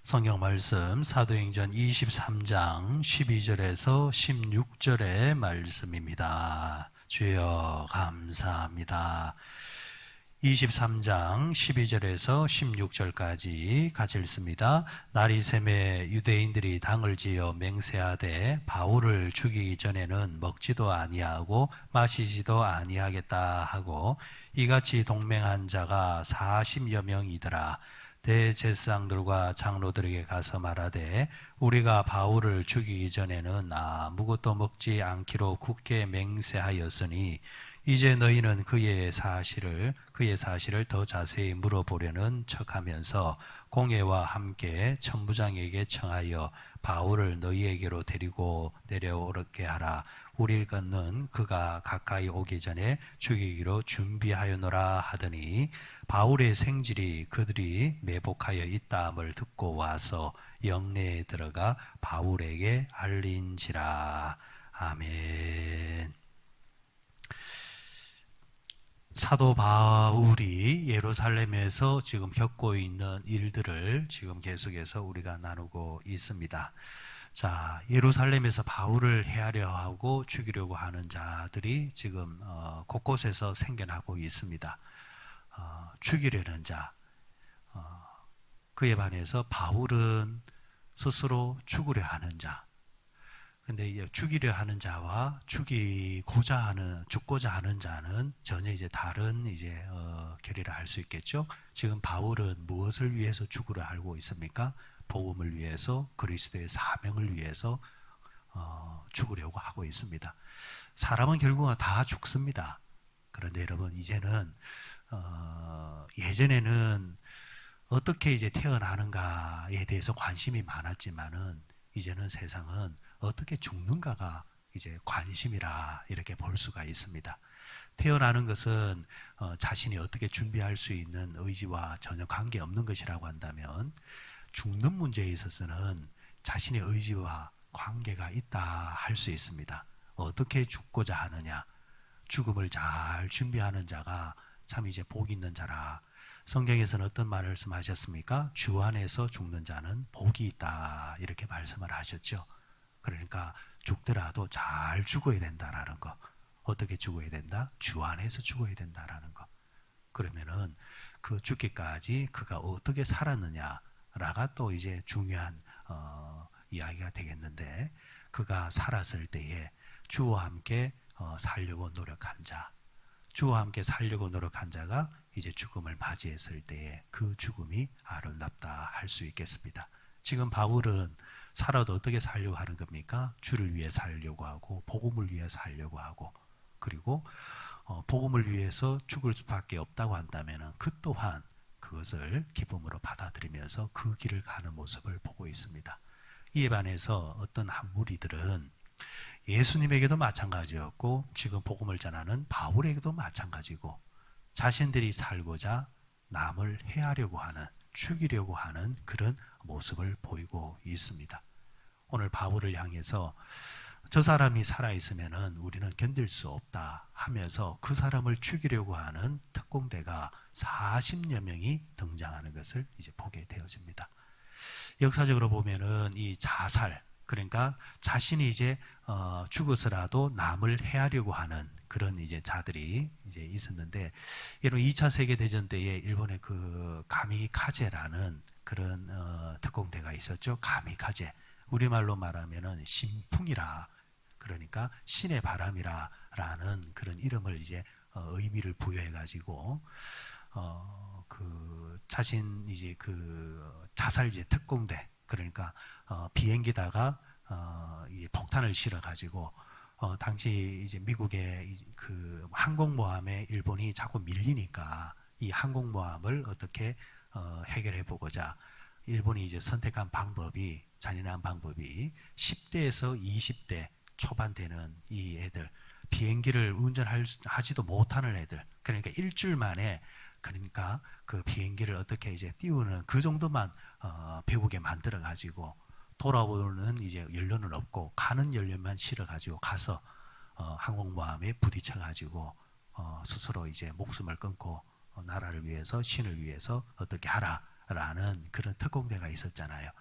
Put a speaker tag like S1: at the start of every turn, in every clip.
S1: 성경 말씀 사도행전 23장 12절에서 16절의 말씀입니다. 주여 감사합니다. 23장 12절에서 16절까지 같이 읽습니다. 날이 새매 유대인들이 당을 지어 맹세하되 바울을 죽이기 전에는 먹지도 아니하고 마시지도 아니하겠다 하고 이같이 동맹한 자가 40여 명이더라. 대제사장들과 장로들에게 가서 말하되 우리가 바울을 죽이기 전에는 아무것도 먹지 않기로 굳게 맹세하였으니 이제 너희는 그의 사실을 더 자세히 물어보려는 척하면서 공회와 함께 천부장에게 청하여 바울을 너희에게로 데리고 내려오게 하라. 우리는 그가 가까이 오기 전에 죽이기로 준비하였노라 하더니 바울의 생질이 그들이 매복하여 있다함을 듣고 와서 영내에 들어가 바울에게 알린지라. 아멘. 사도 바울이 예루살렘에서 지금 겪고 있는 일들을 지금 계속해서 우리가 나누고 있습니다. 자, 예루살렘에서 바울을 해하려 하고 죽이려고 하는 자들이 지금 곳곳에서 생겨나고 있습니다. 죽이려는 자, 그에 반해서 바울은 스스로 죽으려 하는 자. 근데 이제 죽이려 하는 자와 죽고자 하는 자는 전혀 이제 다른 결의를 할 수 있겠죠. 지금 바울은 무엇을 위해서 죽으려 하고 있습니까? 복음을 위해서, 그리스도의 사명을 위해서 죽으려고 하고 있습니다. 사람은 결국은 다 죽습니다. 그런데 여러분, 이제는 예전에는 어떻게 이제 태어나는가에 대해서 관심이 많았지만은 이제는 세상은 어떻게 죽는가가 이제 관심이라 이렇게 볼 수가 있습니다. 태어나는 것은 자신이 어떻게 준비할 수 있는 의지와 전혀 관계없는 것이라고 한다면 죽는 문제에 있어서는 자신의 의지와 관계가 있다 할 수 있습니다. 어떻게 죽고자 하느냐, 죽음을 잘 준비하는 자가 참 이제 복 있는 자라. 성경에서는 어떤 말씀하셨습니까? 주 안에서 죽는 자는 복이 있다 이렇게 말씀을 하셨죠. 그러니까 죽더라도 잘 죽어야 된다라는 거. 어떻게 죽어야 된다? 주 안에서 죽어야 된다라는 거. 그러면은 그 죽기까지 그가 어떻게 살았느냐라가 또 이제 중요한 이야기가 되겠는데, 그가 살았을 때에 주와 함께 살려고 노력한 자, 주와 함께 살려고 노력한 자가 이제 죽음을 맞이했을 때에 그 죽음이 아름답다 할 수 있겠습니다. 지금 바울은 살아도 어떻게 살려고 하는 겁니까? 주를 위해 살려고 하고 복음을 위해 살려고 하고, 그리고 복음을 위해서 죽을 수밖에 없다고 한다면 그 또한 그것을 기쁨으로 받아들이면서 그 길을 가는 모습을 보고 있습니다. 이에 반해서 어떤 한 무리들은 예수님에게도 마찬가지였고 지금 복음을 전하는 바울에게도 마찬가지고 자신들이 살고자 남을 해하려고 하는, 죽이려고 하는 그런 모습을 보이고 있습니다. 오늘 바울을 향해서 저 사람이 살아있으면 우리는 견딜 수 없다 하면서 그 사람을 죽이려고 하는 특공대가 40여 명이 등장하는 것을 이제 보게 되어집니다. 역사적으로 보면은 이 자살, 그러니까 자신이 이제 죽어서라도 남을 해하려고 하는 그런 이제 자들이 이제 있었는데, 이런 2차 세계 대전 때에 일본의 그 가미카제라는 그런 특공대가 있었죠. 가미카제. 우리말로 말하면은 신풍이라, 그러니까 신의 바람이라라는 그런 이름을 이제 의미를 부여해 가지고 그 자신 이제 그 자살제 특공대, 그러니까 비행기다가 이제 폭탄을 실어 가지고 당시 이제 미국의 그 항공모함에 일본이 자꾸 밀리니까 이 항공모함을 어떻게 해결해 보고자 일본이 이제 선택한 방법이, 잔인한 방법이 10대에서 20대 초반 되는 이 애들, 비행기를 운전하지도 못하는 애들, 그러니까 일주일 만에, 그러니까 그 비행기를 어떻게 이제 띄우는 그 정도만 배우게 만들어 가지고 돌아오는 이제 연료는 없고 가는 연료만 실어 가지고 가서 항공모함에 부딪혀 가지고 스스로 이제 목숨을 끊고 나라를 위해서, 신을 위해서 어떻게 하라 라는 그런 특공대가 있었잖아요.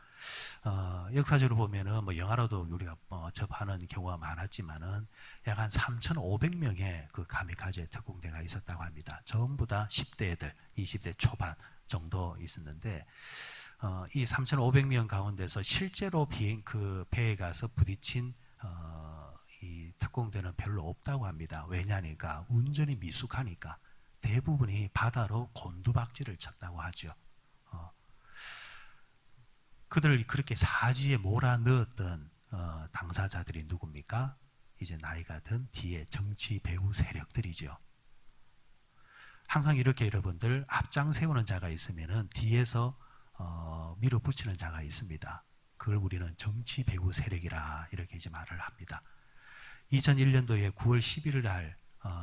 S1: 역사적으로 보면은 뭐 영화로도 우리가 접하는 경우가 많았지만은 약 한 3,500명의 그 가미카제 특공대가 있었다고 합니다. 전부 다 10대들, 20대 초반 정도 있었는데 이 3,500명 가운데서 실제로 그 배에 가서 부딪힌 이 특공대는 별로 없다고 합니다. 왜냐니까 운전이 미숙하니까 대부분이 바다로 곤두박질을 쳤다고 하죠. 그들을 그렇게 사지에 몰아넣었던 당사자들이 누굽니까? 이제 나이가 든 뒤에 정치 배후 세력들이죠. 항상 이렇게 여러분들 앞장 세우는 자가 있으면은 뒤에서 밀어붙이는 자가 있습니다. 그걸 우리는 정치 배후 세력이라 이렇게 이제 말을 합니다. 2001년도에 9월 11일 날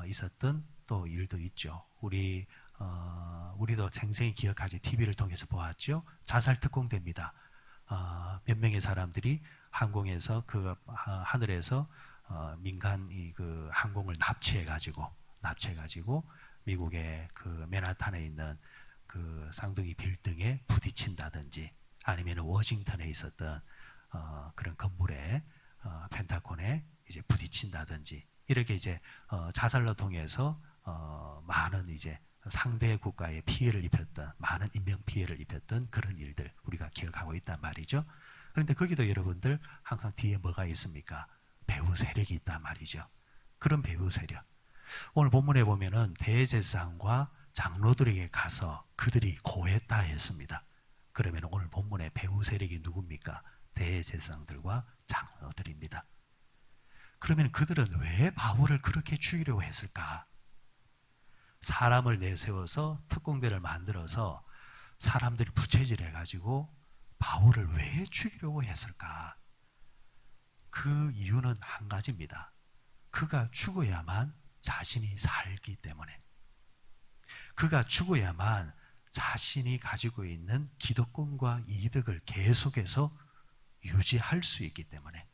S1: 있었던 또 일도 있죠. 우리도 생생히 기억하지. TV를 통해서 보았죠. 자살 특공대입니다. 몇 명의 사람들이 항공에서 하늘에서 민간 그 항공을 납치해가지고 미국의 그 맨하탄에 있는 그 쌍둥이 빌딩에 부딪힌다든지 아니면 워싱턴에 있었던 그런 건물에 펜타곤에 이제 부딪힌다든지 이렇게 이제 자살로 통해서 많은 이제 상대 국가에 피해를 입혔던 많은 인명 피해를 입혔던 그런 일들 우리가 기억하고 있단 말이죠. 그런데 거기도 여러분들 항상 뒤에 뭐가 있습니까? 배후 세력이 있단 말이죠. 그런 배후 세력. 오늘 본문에 보면은 대제사장과 장로들에게 가서 그들이 고했다 했습니다. 그러면 오늘 본문의 배후 세력이 누굽니까? 대제사장들과 장로들입니다. 그러면 그들은 왜 바울을 그렇게 죽이려고 했을까? 사람을 내세워서 특공대를 만들어서 사람들이 부채질 해가지고 바울을 왜 죽이려고 했을까? 그 이유는 한 가지입니다. 그가 죽어야만 자신이 살기 때문에, 그가 죽어야만 자신이 가지고 있는 기득권과 이득을 계속해서 유지할 수 있기 때문에,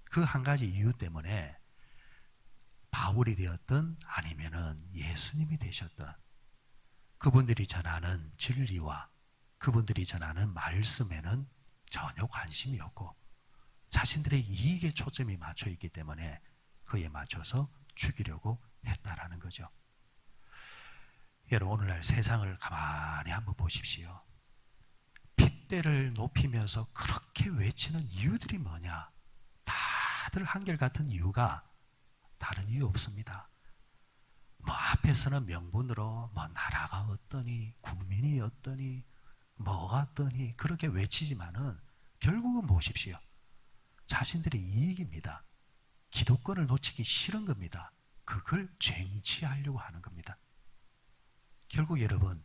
S1: 그 한 가지 이유 때문에 바울이 되었든 아니면은 예수님이 되셨든 그분들이 전하는 진리와 그분들이 전하는 말씀에는 전혀 관심이 없고 자신들의 이익에 초점이 맞춰 있기 때문에 그에 맞춰서 죽이려고 했다라는 거죠. 여러분, 오늘날 세상을 가만히 한번 보십시오. 핏대를 높이면서 그렇게 외치는 이유들이 뭐냐? 다들 한결같은 이유가 다른 이유 없습니다. 뭐 앞에서는 명분으로 뭐 나라가 어떠니 국민이 어떠니 뭐가 어떠니 그렇게 외치지만은 결국은 보십시오. 자신들의 이익입니다. 기득권을 놓치기 싫은 겁니다. 그걸 쟁취하려고 하는 겁니다. 결국 여러분,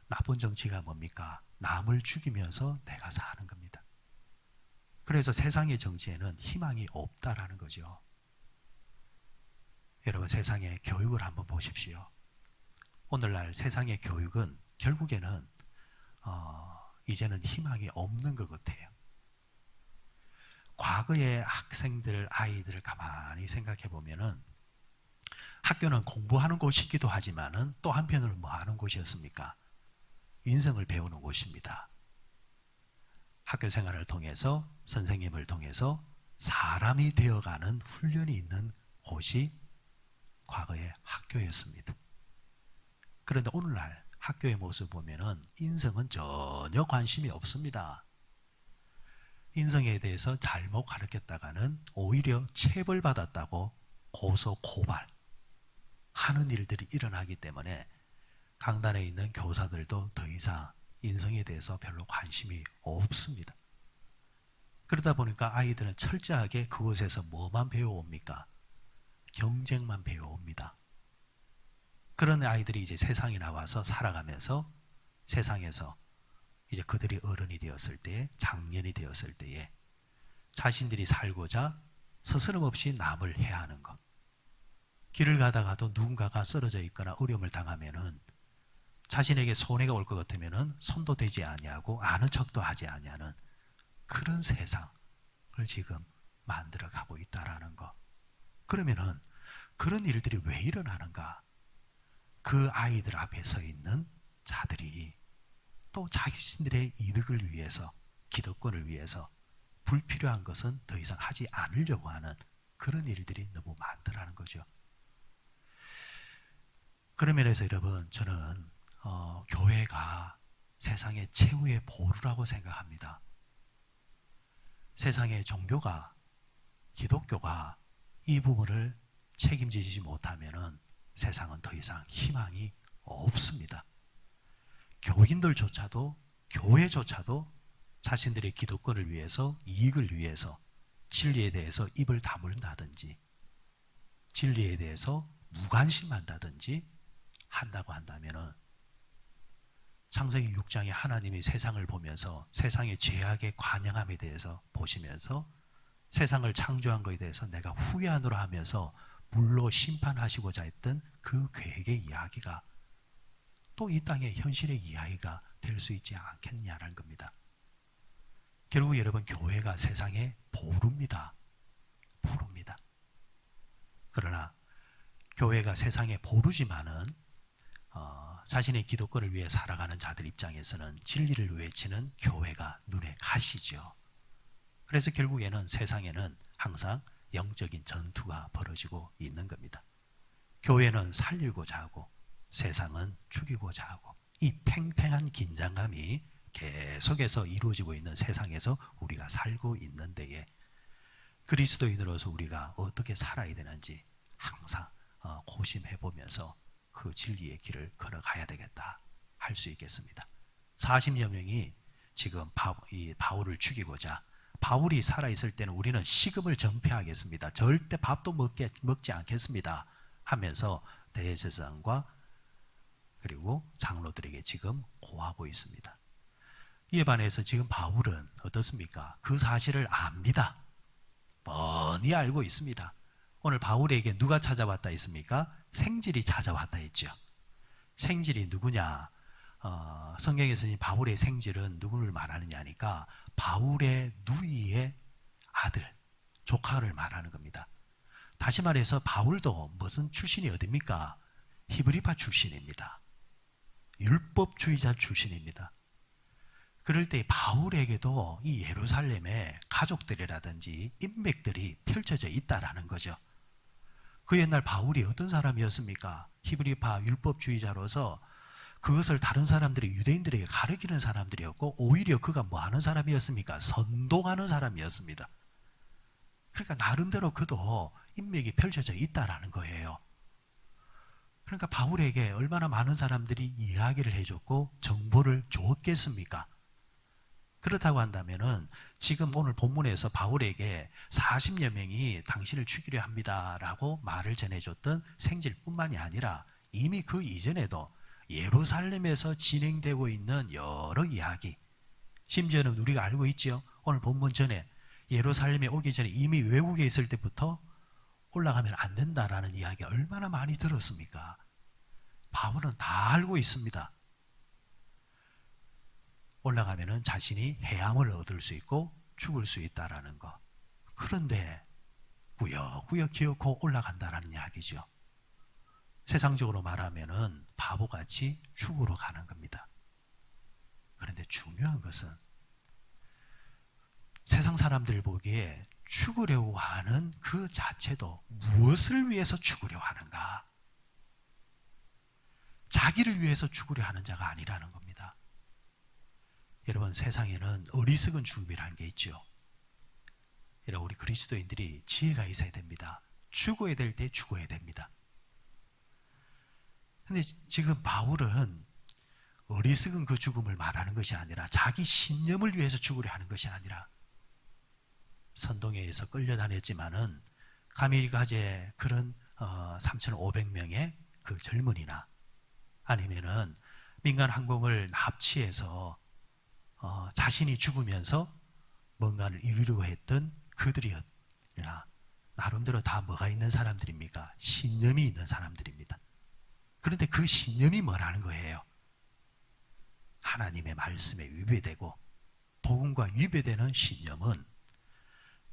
S1: 나쁜 정치가 뭡니까? 남을 죽이면서 내가 사는 겁니다. 그래서 세상의 정치에는 희망이 없다라는 거죠. 여러분, 세상의 교육을 한번 보십시오. 오늘날 세상의 교육은 결국에는 이제는 희망이 없는 것 같아요. 과거의 학생들, 아이들을 가만히 생각해 보면은 학교는 공부하는 곳이기도 하지만은 또 한편으로 뭐 하는 곳이었습니까? 인생을 배우는 곳입니다. 학교 생활을 통해서 선생님을 통해서 사람이 되어가는 훈련이 있는 곳이 과거의 학교였습니다. 그런데 오늘날 학교의 모습 보면은 인성은 전혀 관심이 없습니다. 인성에 대해서 잘못 가르쳤다가는 오히려 체벌받았다고 고소 고발 하는 일들이 일어나기 때문에 강단에 있는 교사들도 더 이상 인성에 대해서 별로 관심이 없습니다. 그러다 보니까 아이들은 철저하게 그곳에서 뭐만 배워옵니까? 경쟁만 배워옵니다. 그런 아이들이 이제 세상에 나와서 살아가면서 세상에서 이제 그들이 어른이 되었을 때, 장년이 되었을 때에 자신들이 살고자 스스럼 없이 남을 해하는 것. 길을 가다가도 누군가가 쓰러져 있거나 어려움을 당하면은 자신에게 손해가 올 것 같으면은 손도 대지 아니하고 아는 척도 하지 아니하는 그런 세상을 지금 만들어가고 있다라는 것. 그러면은 그런 일들이 왜 일어나는가? 그 아이들 앞에 서 있는 자들이 또 자신들의 이득을 위해서, 기득권을 위해서 불필요한 것은 더 이상 하지 않으려고 하는 그런 일들이 너무 많더라는 거죠. 그런 면에서 여러분, 저는 교회가 세상의 최후의 보루라고 생각합니다. 세상의 종교가, 기독교가 이 부분을 책임지지 못하면 세상은 더 이상 희망이 없습니다. 교인들조차도, 교회조차도 자신들의 기득권을 위해서, 이익을 위해서 진리에 대해서 입을 다물다든지, 진리에 대해서 무관심한다든지 한다고 한다면 창세기 6장에 하나님이 세상을 보면서 세상의 죄악의 관영함에 대해서 보시면서 세상을 창조한 것에 대해서 내가 후회하노라 하면서 물로 심판하시고자 했던 그 계획의 이야기가 또 이 땅의 현실의 이야기가 될 수 있지 않겠냐는 겁니다. 결국 여러분, 교회가 세상의 보루입니다. 보루입니다. 그러나 교회가 세상의 보루지만은 자신의 기득권을 위해 살아가는 자들 입장에서는 진리를 외치는 교회가 눈에 가시죠. 그래서 결국에는 세상에는 항상 영적인 전투가 벌어지고 있는 겁니다. 교회는 살리고자 하고 세상은 죽이고자 하고 이 팽팽한 긴장감이 계속해서 이루어지고 있는 세상에서 우리가 살고 있는 데에 그리스도인으로서 우리가 어떻게 살아야 되는지 항상 고심해 보면서 그 진리의 길을 걸어가야 되겠다 할 수 있겠습니다. 40여 명이 지금 바울을 죽이고자, 바울이 살아있을 때는 우리는 시금을 전폐하겠습니다, 절대 밥도 먹지 않겠습니다 하면서 대제사장과 그리고 장로들에게 지금 고하고 있습니다. 이에 반해서 지금 바울은 어떻습니까? 그 사실을 압니다. 뻔히 알고 있습니다. 오늘 바울에게 누가 찾아왔다 했습니까? 생질이 찾아왔다 했죠. 생질이 누구냐? 성경에서는 바울의 생질은 누구를 말하느냐 하니까 바울의 누이의 아들, 조카를 말하는 겁니다. 다시 말해서 바울도 무슨 출신이 어딥니까? 히브리파 출신입니다. 율법주의자 출신입니다. 그럴 때 바울에게도 이 예루살렘에 가족들이라든지 인맥들이 펼쳐져 있다라는 거죠. 그 옛날 바울이 어떤 사람이었습니까? 히브리파 율법주의자로서 그것을 다른 사람들이 유대인들에게 가르치는 사람들이었고 오히려 그가 뭐 하는 사람이었습니까? 선동하는 사람이었습니다. 그러니까 나름대로 그도 인맥이 펼쳐져 있다라는 거예요. 그러니까 바울에게 얼마나 많은 사람들이 이야기를 해줬고 정보를 줬겠습니까? 그렇다고 한다면은 지금 오늘 본문에서 바울에게 40여 명이 당신을 죽이려 합니다라고 말을 전해줬던 생질뿐만이 아니라 이미 그 이전에도 예루살렘에서 진행되고 있는 여러 이야기, 심지어는 우리가 알고 있죠. 오늘 본문 전에 예루살렘에 오기 전에 이미 외국에 있을 때부터 올라가면 안 된다라는 이야기 얼마나 많이 들었습니까? 바울은 다 알고 있습니다. 올라가면은 자신이 해함을 얻을 수 있고 죽을 수 있다라는 거. 그런데 꾸역꾸역 기어코 올라간다라는 이야기죠. 세상적으로 말하면은 바보같이 죽으러 가는 겁니다. 그런데 중요한 것은 세상 사람들 보기에 죽으려고 하는 그 자체도 무엇을 위해서 죽으려 하는가? 자기를 위해서 죽으려 하는 자가 아니라는 겁니다. 여러분, 세상에는 어리석은 죽음이라는 게 있죠. 여러분, 우리 그리스도인들이 지혜가 있어야 됩니다. 죽어야 될 때 죽어야 됩니다. 근데 지금 바울은 어리석은 그 죽음을 말하는 것이 아니라 자기 신념을 위해서 죽으려 하는 것이 아니라 선동에 의해서 끌려다녔지만은 가미가제 그런 3,500명의 그 젊은이나 아니면은 민간 항공을 납치해서 자신이 죽으면서 뭔가를 이루려고 했던 그들이나 나름대로 다 뭐가 있는 사람들입니까? 신념이 있는 사람들입니다. 그런데 그 신념이 뭐라는 거예요? 하나님의 말씀에 위배되고 복음과 위배되는 신념은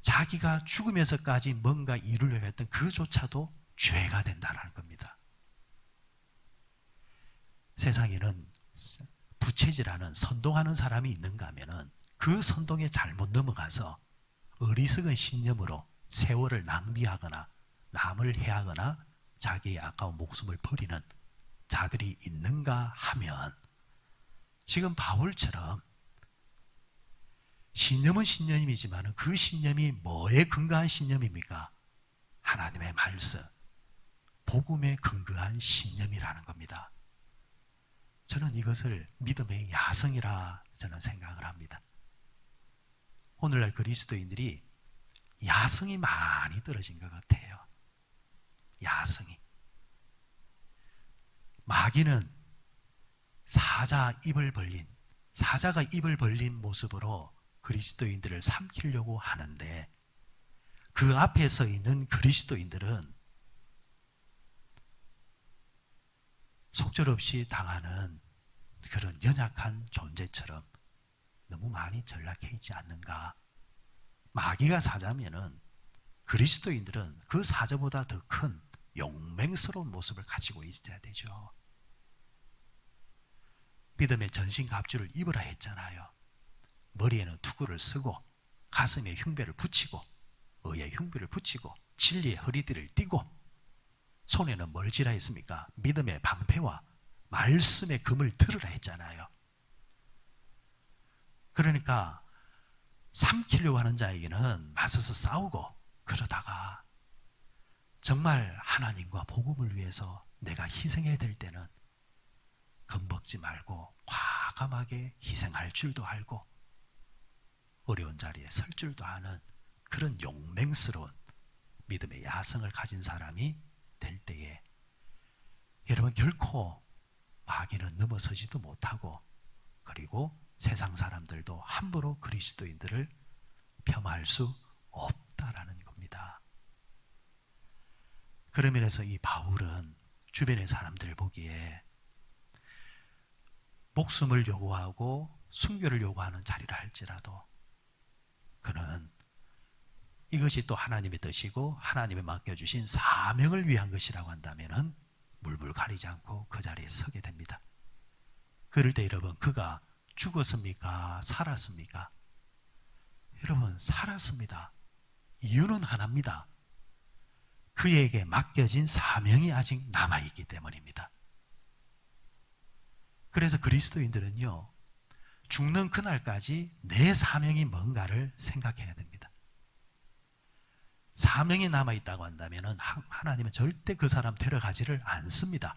S1: 자기가 죽으면서까지 뭔가 이루려고 했던 그조차도 죄가 된다는 겁니다. 세상에는 부채질하는 선동하는 사람이 있는가 하면은 그 선동에 잘못 넘어가서 어리석은 신념으로 세월을 낭비하거나 남을 해하거나 자기의 아까운 목숨을 버리는 자들이 있는가 하면 지금 바울처럼 신념은 신념이지만 그 신념이 뭐에 근거한 신념입니까? 하나님의 말씀, 복음에 근거한 신념이라는 겁니다. 저는 이것을 믿음의 야성이라 저는 생각을 합니다. 오늘날 그리스도인들이 야성이 많이 떨어진 것 같아요. 야성이. 마귀는 사자가 입을 벌린 모습으로 그리스도인들을 삼키려고 하는데 그 앞에 서 있는 그리스도인들은 속절없이 당하는 그런 연약한 존재처럼 너무 많이 전락해 있지 않는가. 마귀가 사자면은 그리스도인들은 그 사자보다 더 큰 용맹스러운 모습을 가지고 있어야 되죠. 믿음의 전신갑주를 입으라 했잖아요. 머리에는 투구를 쓰고 가슴에 흉배를 붙이고 의에 흉배를 붙이고 진리의 허리띠를 띠고 손에는 뭘 쥐라 했습니까? 믿음의 방패와 말씀의 금을 들으라 했잖아요. 그러니까 삼키려고 하는 자에게는 맞서서 싸우고 그러다가 정말 하나님과 복음을 위해서 내가 희생해야 될 때는 겁먹지 말고 과감하게 희생할 줄도 알고 어려운 자리에 설 줄도 아는 그런 용맹스러운 믿음의 야성을 가진 사람이 될 때에 여러분 결코 마귀는 넘어서지도 못하고 그리고 세상 사람들도 함부로 그리스도인들을 폄하할 수 없다라는 겁니다. 그런 면에서 이 바울은 주변의 사람들 보기에 목숨을 요구하고 순교를 요구하는 자리를 할지라도 그는 이것이 또 하나님의 뜻이고 하나님이 맡겨주신 사명을 위한 것이라고 한다면 물불 가리지 않고 그 자리에 서게 됩니다. 그럴 때 여러분 그가 죽었습니까? 살았습니까? 여러분 살았습니다. 이유는 하나입니다. 그에게 맡겨진 사명이 아직 남아있기 때문입니다. 그래서 그리스도인들은요 죽는 그날까지 내 사명이 뭔가를 생각해야 됩니다. 사명이 남아있다고 한다면 하나님은 절대 그 사람 데려가지를 않습니다.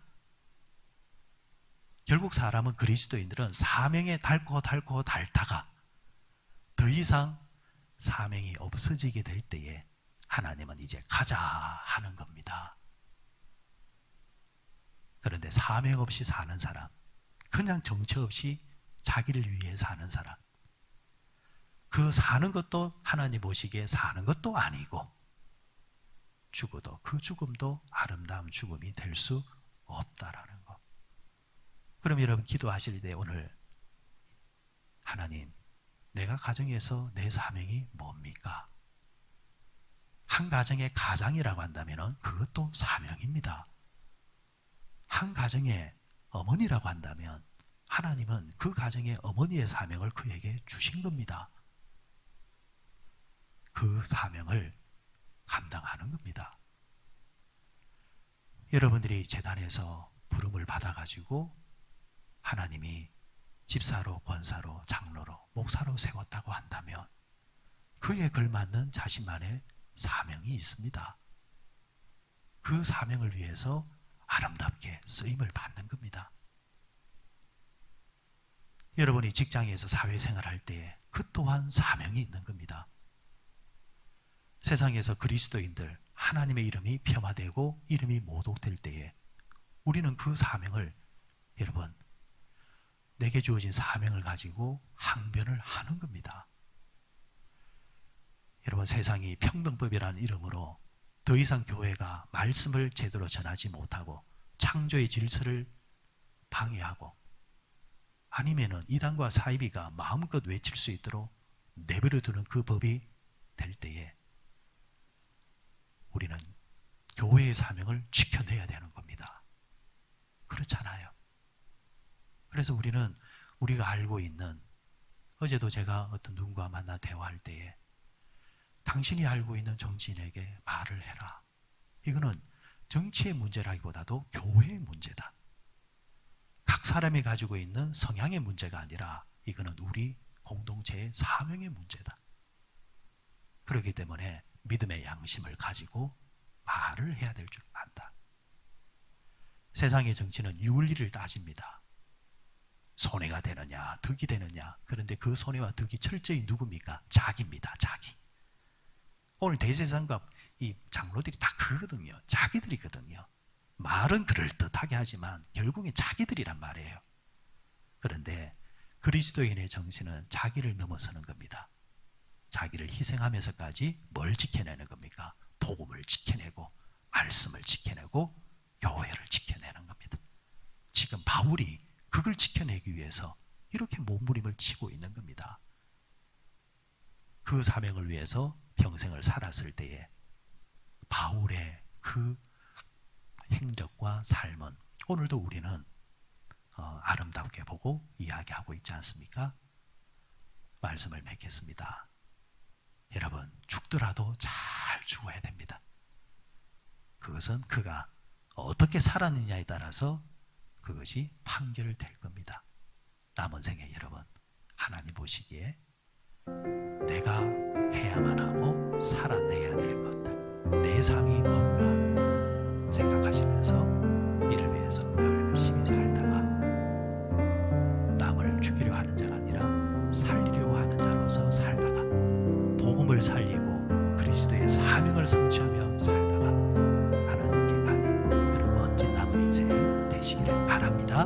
S1: 결국 사람은 그리스도인들은 사명에 닳다가 더 이상 사명이 없어지게 될 때에 하나님은 이제 가자 하는 겁니다. 그런데 사명 없이 사는 사람, 그냥 정처 없이 자기를 위해 사는 사람, 그 사는 것도 하나님 보시기에 사는 것도 아니고 죽어도 그 죽음도 아름다운 죽음이 될 수 없다라는 것. 그럼 여러분 기도하실 때 오늘 하나님 내가 가정에서 내 사명이 뭡니까? 한 가정의 가장이라고 한다면 그것도 사명입니다. 한 가정의 어머니라고 한다면 하나님은 그 가정의 어머니의 사명을 그에게 주신 겁니다. 그 사명을 감당하는 겁니다. 여러분들이 제단에서 부름을 받아가지고 하나님이 집사로, 권사로, 장로로, 목사로 세웠다고 한다면 그에 걸맞는 자신만의 사명이 있습니다. 그 사명을 위해서 아름답게 쓰임을 받는 겁니다. 여러분이 직장에서 사회생활할 때에 그 또한 사명이 있는 겁니다. 세상에서 그리스도인들 하나님의 이름이 폄하되고 이름이 모독될 때에 우리는 그 사명을 여러분 내게 주어진 사명을 가지고 항변을 하는 겁니다. 여러분 세상이 평등법이라는 이름으로 더 이상 교회가 말씀을 제대로 전하지 못하고 창조의 질서를 방해하고 아니면은 이단과 사이비가 마음껏 외칠 수 있도록 내버려 두는 그 법이 될 때에 우리는 교회의 사명을 지켜내야 되는 겁니다. 그렇잖아요. 그래서 우리는 우리가 알고 있는, 어제도 제가 어떤 누군가 만나 대화할 때에 당신이 알고 있는 정치인에게 말을 해라. 이거는 정치의 문제라기보다도 교회의 문제다. 각 사람이 가지고 있는 성향의 문제가 아니라 이거는 우리 공동체의 사명의 문제다. 그렇기 때문에 믿음의 양심을 가지고 말을 해야 될 줄 안다. 세상의 정치는 윤리를 따집니다. 손해가 되느냐, 득이 되느냐. 그런데 그 손해와 득이 철저히 누굽니까? 자기입니다. 자기. 오늘 대제사장과 이 장로들이 다 그거든요. 자기들이거든요. 말은 그럴듯하게 하지만 결국엔 자기들이란 말이에요. 그런데 그리스도인의 정신은 자기를 넘어서는 겁니다. 자기를 희생하면서까지 뭘 지켜내는 겁니까? 복음을 지켜내고 말씀을 지켜내고 교회를 지켜내는 겁니다. 지금 바울이 그걸 지켜내기 위해서 이렇게 몸부림을 치고 있는 겁니다. 그 사명을 위해서 평생을 살았을 때에 바울의 그 행적과 삶은 오늘도 우리는 아름답게 보고 이야기하고 있지 않습니까? 말씀을 맺겠습니다. 여러분, 죽더라도 잘 죽어야 됩니다. 그것은 그가 어떻게 살았느냐에 따라서 그것이 판결될 겁니다. 남은 생에 여러분, 하나님 보시기에 내가 해야만 하고 살아내야 될 것들, 내 상이 뭔가 생각하시면서 이를 위해서 열심히 살다가 남을 죽이려 하는 자가 아니라 살리려고 하는 자로서 살다가 복음을 살리고 그리스도의 사명을 성취하며 살다가 하나님께 가는 그런 멋진 남은 인생이 되시기를 바랍니다.